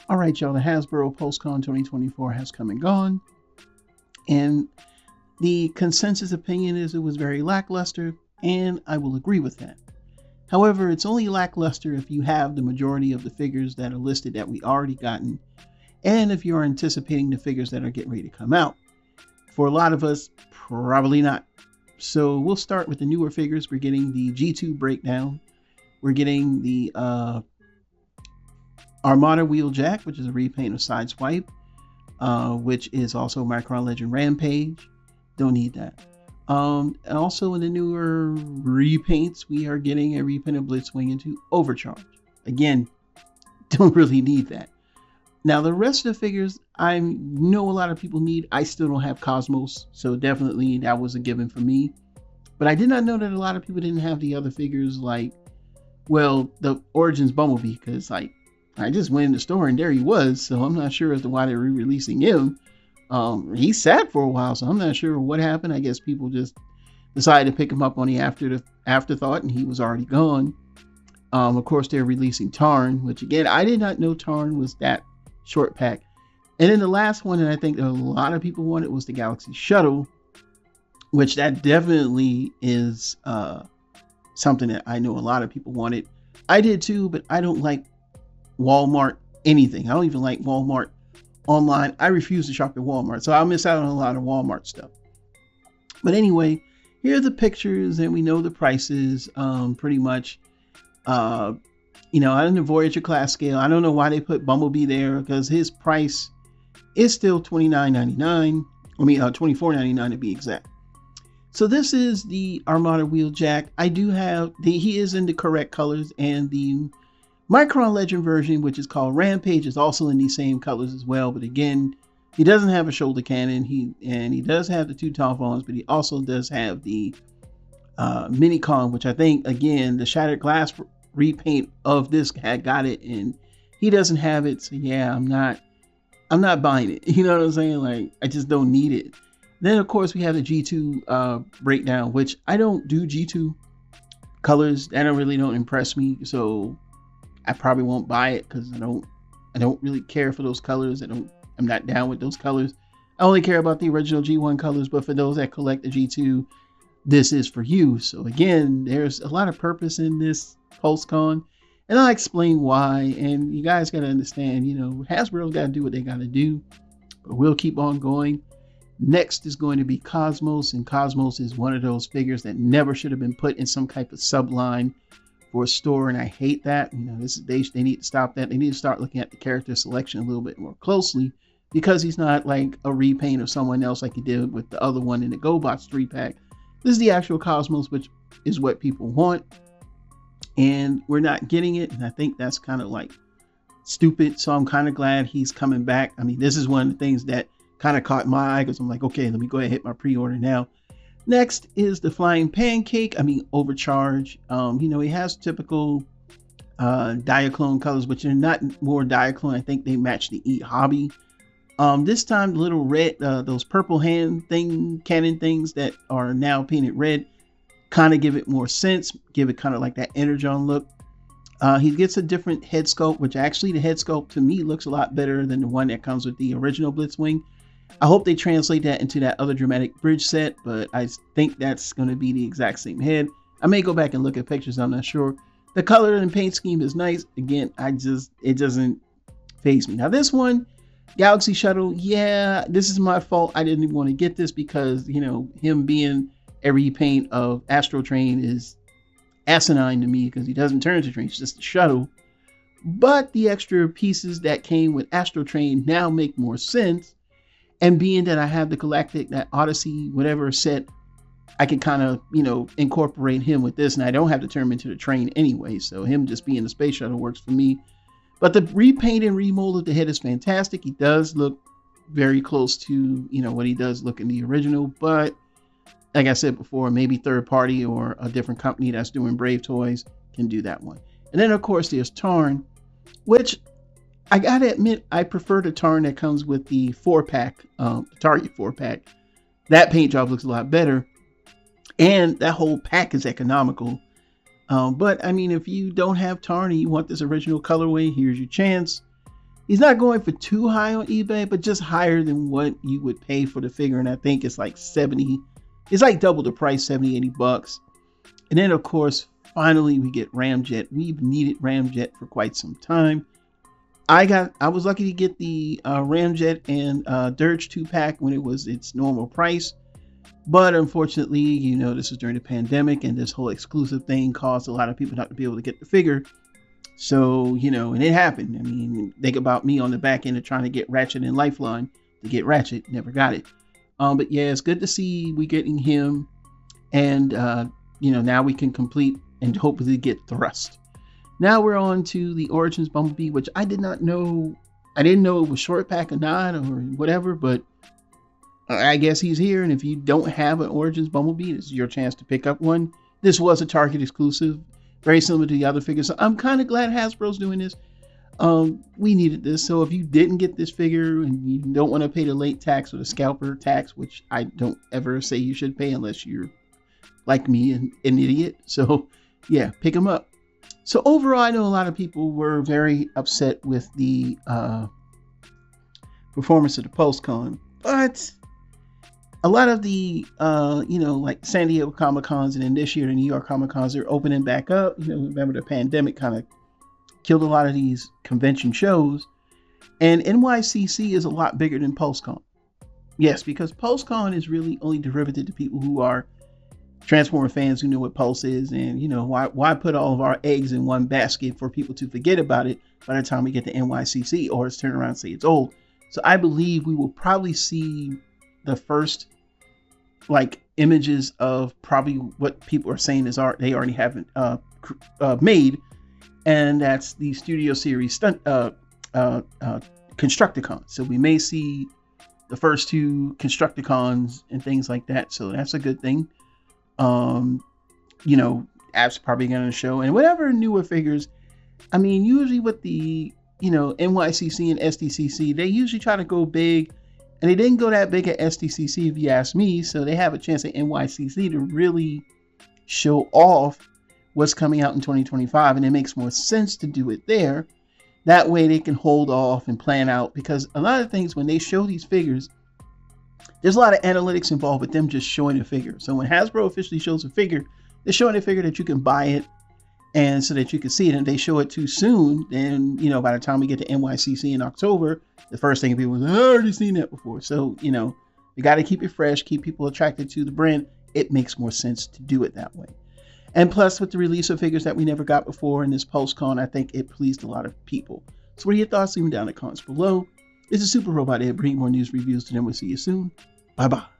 All right, y'all, the Hasbro Pulsecon 2024 has come and gone. And the consensus opinion is it was very lackluster, and I will agree with that. However, it's only lackluster if you have the majority of the figures that are listed that we already gotten, and if you're anticipating the figures that are getting ready to come out. For a lot of us, probably not. So we'll start with the newer figures. We're getting the G2 breakdown. We're getting the Armada Wheeljack, which is a repaint of Sideswipe, which is also Micron Legend Rampage. Don't need that. And also in the newer repaints, we are getting a repaint of Blitzwing into Overcharge. Again, don't really need that. Now, the rest of the figures, I know a lot of people need. I still don't have Cosmos, so definitely that was a given for me. But I did not know that a lot of people didn't have the other figures like, well, the Origins Bumblebee, because like I just went in the store and there he was, so I'm not sure as to why they're re-releasing him. He sat for a while, so I'm not sure what happened. I guess people just decided to pick him up on the afterthought, and he was already gone. Of course, they're releasing Tarn, which again, I did not know Tarn was that short pack. And then the last one that I think a lot of people wanted was the Galaxy Shuttle, which that definitely is something that I know a lot of people wanted. I did too, but I don't like Walmart anything. I don't even like Walmart online. I refuse to shop at Walmart, so I'll miss out on a lot of Walmart stuff. But anyway, here are the pictures, and we know the prices pretty much. You know, in the Voyager class scale, I don't know why they put Bumblebee there, because his price is still $29.99. I mean, $24.99 to be exact. So this is the Armada Wheeljack. I do have he is in the correct colors, and the Micron Legend version, which is called Rampage, is also in these same colors as well. But again, he doesn't have a shoulder cannon. He does have the two Talfons, but he also does have the Minicon, which I think again the Shattered Glass repaint of this had got it, and he doesn't have it. So yeah, I'm not buying it. You know what I'm saying? Like, I just don't need it. Then of course we have the G2 breakdown, which I don't do G2 colors. That really don't impress me. So I probably won't buy it because I don't really care for those colors. I'm not down with those colors. I only care about the original G1 colors, but for those that collect the G2, this is for you. So again, there's a lot of purpose in this Pulsecon, and I'll explain why. And you guys got to understand, you know, Hasbro's got to do what they got to do, but we'll keep on going. Next is going to be Cosmos, and Cosmos is one of those figures that never should have been put in some type of subline for a store, and I hate that. You know, they need to stop that. They need to start looking at the character selection a little bit more closely, because he's not like a repaint of someone else like he did with the other one in the GoBots 3-pack. This is the actual Cosmos, which is what people want, and we're not getting it, and I think that's kind of like stupid. So I'm kind of glad he's coming back. I mean, this is one of the things that kind of caught my eye, because I'm like, okay, let me go ahead and hit my pre-order now. Next is the Flying Pancake. I mean, Overcharge. You know, he has typical Diaclone colors, which are not more Diaclone. I think they match the Eat Hobby. This time, the little red, those purple hand cannon things that are now painted red, kind of give it more sense, give it kind of like that Energon look. He gets a different head sculpt, which actually the head sculpt to me looks a lot better than the one that comes with the original Blitzwing. I hope they translate that into that other dramatic bridge set, but I think that's going to be the exact same head. I may go back and look at pictures, I'm not sure. The color and paint scheme is nice. Again, it doesn't faze me. Now this one, Galaxy Shuttle, yeah, this is my fault. I didn't even want to get this because, you know, him being a repaint of Astro Train is asinine to me, because he doesn't turn to train, it's just a shuttle. But the extra pieces that came with Astro Train now make more sense. And being that I have the Galactic, that Odyssey, whatever set, I can kind of, you know, incorporate him with this, and I don't have to turn him into the train anyway. So him just being the space shuttle works for me. But the repaint and remold of the head is fantastic. He does look very close to, you know, what he does look in the original. But like I said before, maybe third party or a different company that's doing Brave Toys can do that one. And then of course there's Tarn, which I gotta admit, I prefer the Tarn that comes with the 4-pack, the Target 4-pack. That paint job looks a lot better, and that whole pack is economical. But I mean, if you don't have Tarn and you want this original colorway, here's your chance. He's not going for too high on eBay, but just higher than what you would pay for the figure. And I think it's like 70. It's like double the price, 70, 80 bucks. And then, of course, finally we get Ramjet. We've needed Ramjet for quite some time. I was lucky to get the Ramjet and Dirge 2-pack when it was its normal price. But unfortunately, you know, this was during the pandemic, and this whole exclusive thing caused a lot of people not to be able to get the figure. So, you know, and it happened. I mean, think about me on the back end of trying to get Ratchet and Lifeline to get Ratchet. Never got it. But yeah, it's good to see we getting him. And, you know, now we can complete and hopefully get Thrust. Now we're on to the Origins Bumblebee, which I did not know. I didn't know it was short pack or not or whatever, but I guess he's here. And if you don't have an Origins Bumblebee, this is your chance to pick up one. This was a Target exclusive, very similar to the other figures. So I'm kind of glad Hasbro's doing this. We needed this. So if you didn't get this figure and you don't want to pay the late tax or the scalper tax, which I don't ever say you should pay unless you're like me, an idiot. So yeah, pick them up. So overall, I know a lot of people were very upset with the performance of the Pulsecon, but a lot of the, you know, like San Diego Comic-Cons and then this year the New York Comic-Cons are opening back up. You know, remember the pandemic kind of killed a lot of these convention shows. And NYCC is a lot bigger than Pulsecon. Yes, because Pulsecon is really only derivative to people who are Transformer fans who know what Pulse is. And, you know, why put all of our eggs in one basket for people to forget about it by the time we get to NYCC or it's turn around and say it's old. So I believe we will probably see the first like images of probably what people are saying is art they already haven't made, and that's the Studio Series Constructicons. So we may see the first two Constructicons and things like that. So that's a good thing. You know, app's probably going to show, and whatever newer figures. I mean, usually with the, you know, NYCC and SDCC, they usually try to go big. And they didn't go that big at SDCC, if you ask me. So they have a chance at NYCC to really show off what's coming out in 2025. And it makes more sense to do it there. That way they can hold off and plan out. Because a lot of things, when they show these figures, there's a lot of analytics involved with them just showing a figure. So when Hasbro officially shows a figure, they're showing a figure that you can buy it, and so that you can see it. And if they show it too soon, then, you know, by the time we get to NYCC in October, the first thing people is, I already seen that before. So, you know, you got to keep it fresh, keep people attracted to the brand. It makes more sense to do it that way. And plus, with the release of figures that we never got before in this Pulsecon, I think it pleased a lot of people. So what are your thoughts? Leave them down in the comments below. This is Super Robot Ed, bringing more news reviews to them. We'll see you soon. Bye-bye.